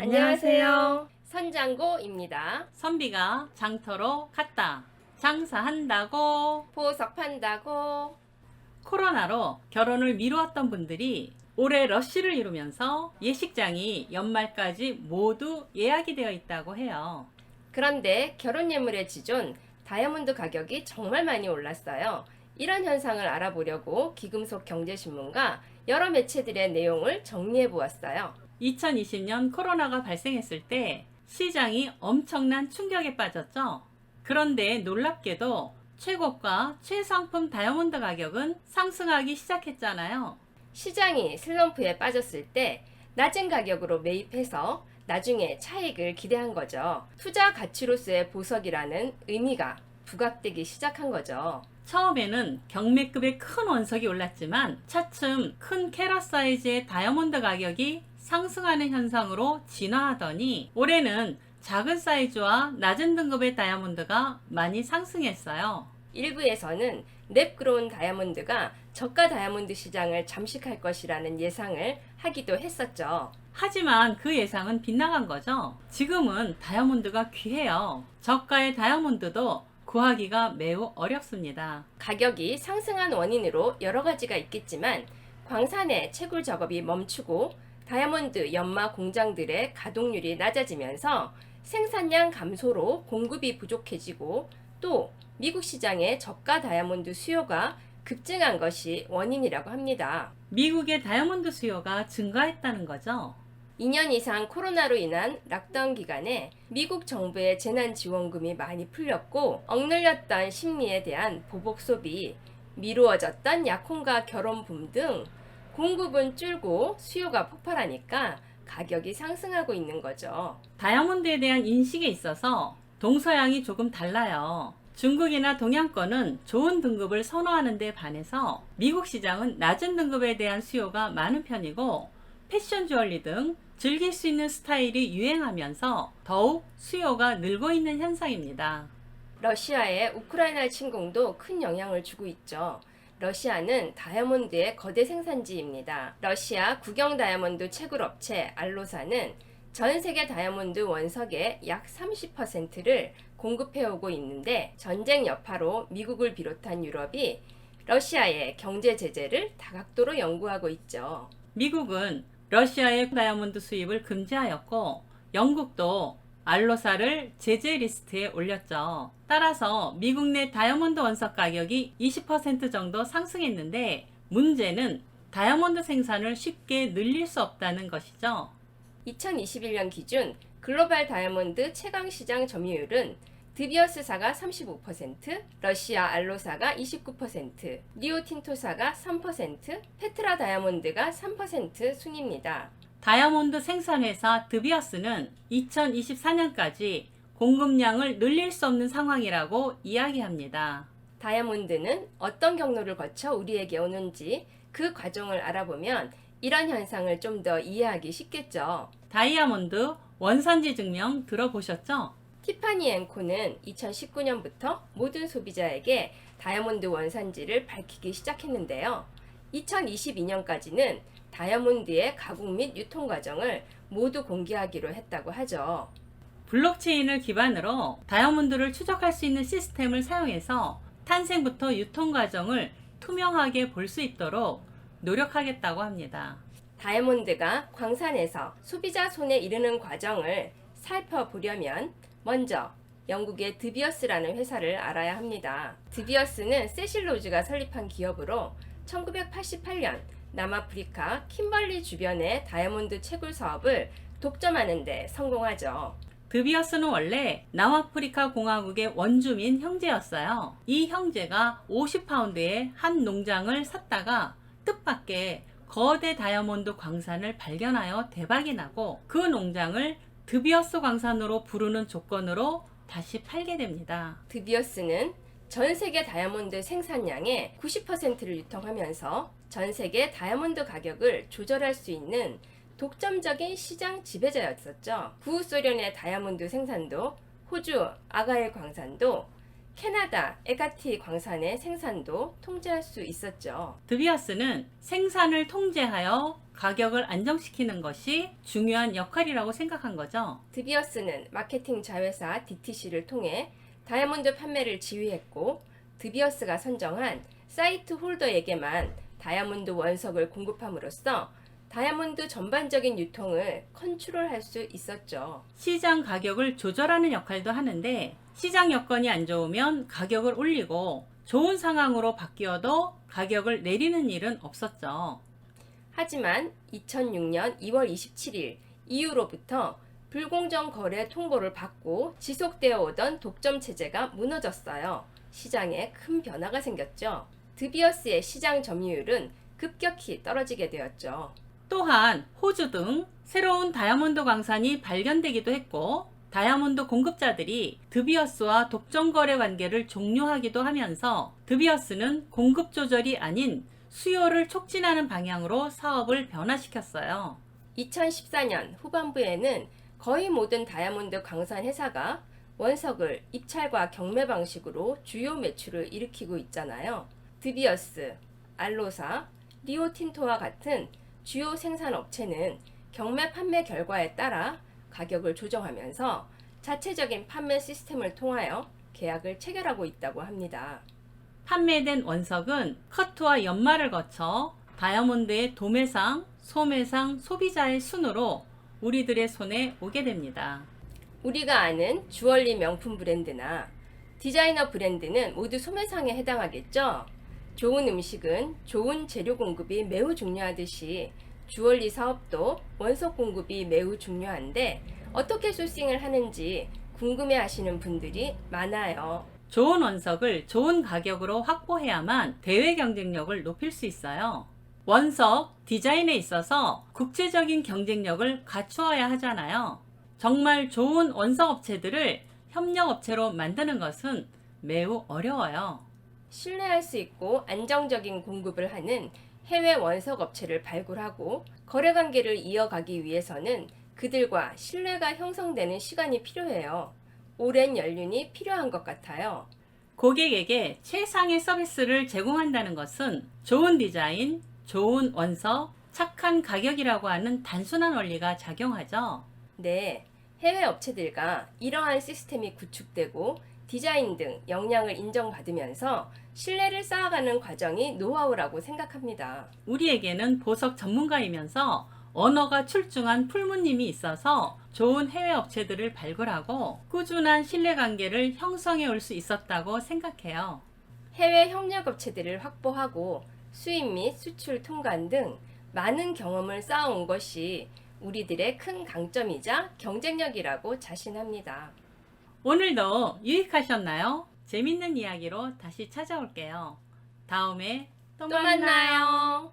안녕하세요. 선장고입니다. 선비가 장터로 갔다. 장사한다고. 보석 판다고. 코로나로 결혼을 미루었던 분들이 올해 러쉬를 이루면서 예식장이 연말까지 모두 예약이 되어 있다고 해요. 그런데 결혼 예물의 지존 다이아몬드 가격이 정말 많이 올랐어요. 이런 현상을 알아보려고 기금속 경제신문과 여러 매체들의 내용을 정리해 보았어요. 2020년 코로나가 발생했을 때 시장이 엄청난 충격에 빠졌죠. 그런데 놀랍게도 최고가 최상품 다이아몬드 가격은 상승하기 시작했잖아요. 시장이 슬럼프에 빠졌을 때 낮은 가격으로 매입해서 나중에 차익을 기대한 거죠. 투자 가치로서의 보석이라는 의미가 부각되기 시작한 거죠. 처음에는 경매급의 큰 원석이 올랐지만 차츰 큰 캐럿 사이즈의 다이아몬드 가격이 상승하는 현상으로 진화하더니 올해는 작은 사이즈와 낮은 등급의 다이아몬드가 많이 상승했어요. 일부에서는 랩그로운 다이아몬드가 저가 다이아몬드 시장을 잠식할 것이라는 예상을 하기도 했었죠. 하지만 그 예상은 빗나간 거죠. 지금은 다이아몬드가 귀해요. 저가의 다이아몬드도 구하기가 매우 어렵습니다. 가격이 상승한 원인으로 여러 가지가 있겠지만 광산의 채굴 작업이 멈추고 다이아몬드 연마 공장들의 가동률이 낮아지면서 생산량 감소로 공급이 부족해지고 또 미국 시장의 저가 다이아몬드 수요가 급증한 것이 원인이라고 합니다. 미국의 다이아몬드 수요가 증가했다는 거죠. 2년 이상 코로나로 인한 락다운 기간에 미국 정부의 재난지원금이 많이 풀렸고 억눌렸던 심리에 대한 보복 소비, 미루어졌던 약혼과 결혼 붐 등 공급은 줄고 수요가 폭발하니까 가격이 상승하고 있는 거죠. 다이아몬드에 대한 인식에 있어서 동서양이 조금 달라요. 중국이나 동양권은 좋은 등급을 선호하는 데 반해서 미국 시장은 낮은 등급에 대한 수요가 많은 편이고 패션 주얼리 등 즐길 수 있는 스타일이 유행하면서 더욱 수요가 늘고 있는 현상입니다. 러시아의 우크라이나 침공도 큰 영향을 주고 있죠. 러시아는 다이아몬드의 거대 생산지입니다. 러시아 국영 다이아몬드 채굴 업체 알로사는 전 세계 다이아몬드 원석의 약 30%를 공급해오고 있는데 전쟁 여파로 미국을 비롯한 유럽이 러시아의 경제 제재를 다각도로 연구하고 있죠. 미국은 러시아의 다이아몬드 수입을 금지하였고 영국도 알로사를 제재 리스트에 올렸죠. 따라서 미국 내 다이아몬드 원석 가격이 20% 정도 상승했는데 문제는 다이아몬드 생산을 쉽게 늘릴 수 없다는 것이죠. 2021년 기준 글로벌 다이아몬드 채광 시장 점유율은 드비어스사가 35%, 러시아 알로사가 29%, 리오틴토사가 3%, 페트라 다이아몬드가 3% 순입니다. 다이아몬드 생산회사 드비어스는 2024년까지 공급량을 늘릴 수 없는 상황이라고 이야기합니다. 다이아몬드는 어떤 경로를 거쳐 우리에게 오는지 그 과정을 알아보면 이런 현상을 좀 더 이해하기 쉽겠죠. 다이아몬드 원산지 증명 들어보셨죠? 티파니 앤코는 2019년부터 모든 소비자에게 다이아몬드 원산지를 밝히기 시작했는데요. 2022년까지는 다이아몬드의 가공 및 유통 과정을 모두 공개하기로 했다고 하죠. 블록체인을 기반으로 다이아몬드를 추적할 수 있는 시스템을 사용해서 탄생부터 유통 과정을 투명하게 볼 수 있도록 노력하겠다고 합니다. 다이아몬드가 광산에서 소비자 손에 이르는 과정을 살펴보려면 먼저 영국의 드비어스라는 회사를 알아야 합니다. 드비어스는 세실 로즈가 설립한 기업으로 1988년 남아프리카 킴벌리 주변의 다이아몬드 채굴 사업을 독점하는 데 성공하죠. 드비어스는 원래 남아프리카 공화국의 원주민 형제였어요. 이 형제가 50파운드의 한 농장을 샀다가 뜻밖의 거대 다이아몬드 광산을 발견하여 대박이 나고 그 농장을 드비어스 광산으로 부르는 조건으로 다시 팔게 됩니다. 드비어스는 전 세계 다이아몬드 생산량의 90%를 유통하면서 전 세계 다이아몬드 가격을 조절할 수 있는 독점적인 시장 지배자였었죠. 구소련의 다이아몬드 생산도, 호주 아가일 광산도, 캐나다 에가티 광산의 생산도 통제할 수 있었죠. 드비어스는 생산을 통제하여 가격을 안정시키는 것이 중요한 역할이라고 생각한 거죠. 드비어스는 마케팅 자회사 DTC를 통해 다이아몬드 판매를 지휘했고, 드비어스가 선정한 사이트 홀더에게만 다이아몬드 원석을 공급함으로써 다이아몬드 전반적인 유통을 컨트롤할 수 있었죠. 시장 가격을 조절하는 역할도 하는데, 시장 여건이 안 좋으면 가격을 올리고 좋은 상황으로 바뀌어도 가격을 내리는 일은 없었죠. 하지만 2006년 2월 27일 이후로부터 불공정 거래 통보를 받고 지속되어 오던 독점 체제가 무너졌어요. 시장에 큰 변화가 생겼죠. 드비어스의 시장 점유율은 급격히 떨어지게 되었죠. 또한 호주 등 새로운 다이아몬드 광산이 발견되기도 했고, 다이아몬드 공급자들이 드비어스와 독점 거래 관계를 종료하기도 하면서 드비어스는 공급 조절이 아닌 수요를 촉진하는 방향으로 사업을 변화시켰어요. 2014년 후반부에는 거의 모든 다이아몬드 광산 회사가 원석을 입찰과 경매 방식으로 주요 매출을 일으키고 있잖아요. 드비어스, 알로사, 리오틴토와 같은 주요 생산 업체는 경매 판매 결과에 따라 가격을 조정하면서 자체적인 판매 시스템을 통하여 계약을 체결하고 있다고 합니다. 판매된 원석은 커트와 연마를 거쳐 다이아몬드의 도매상, 소매상, 소비자의 순으로 우리들의 손에 오게 됩니다. 우리가 아는 주얼리 명품 브랜드나 디자이너 브랜드는 모두 소매상에 해당하겠죠? 좋은 음식은 좋은 재료 공급이 매우 중요하듯이 주얼리 사업도 원석 공급이 매우 중요한데, 어떻게 소싱을 하는지 궁금해 하시는 분들이 많아요. 좋은 원석을 좋은 가격으로 확보해야만 대외 경쟁력을 높일 수 있어요. 원석 디자인에 있어서 국제적인 경쟁력을 갖추어야 하잖아요. 정말 좋은 원석 업체들을 협력 업체로 만드는 것은 매우 어려워요. 신뢰할 수 있고 안정적인 공급을 하는 해외 원석 업체를 발굴하고 거래 관계를 이어가기 위해서는 그들과 신뢰가 형성되는 시간이 필요해요. 오랜 연륜이 필요한 것 같아요. 고객에게 최상의 서비스를 제공한다는 것은 좋은 디자인, 좋은 원석, 착한 가격이라고 하는 단순한 원리가 작용하죠. 네, 해외 업체들과 이러한 시스템이 구축되고 디자인 등 역량을 인정받으면서 신뢰를 쌓아가는 과정이 노하우라고 생각합니다. 우리에게는 보석 전문가이면서 언어가 출중한 풀무님이 있어서 좋은 해외 업체들을 발굴하고 꾸준한 신뢰관계를 형성해 올 수 있었다고 생각해요. 해외 협력업체들을 확보하고 수입 및 수출 통관 등 많은 경험을 쌓아온 것이 우리들의 큰 강점이자 경쟁력이라고 자신합니다. 오늘도 유익하셨나요? 재밌는 이야기로 다시 찾아올게요. 다음에 또 또 만나요.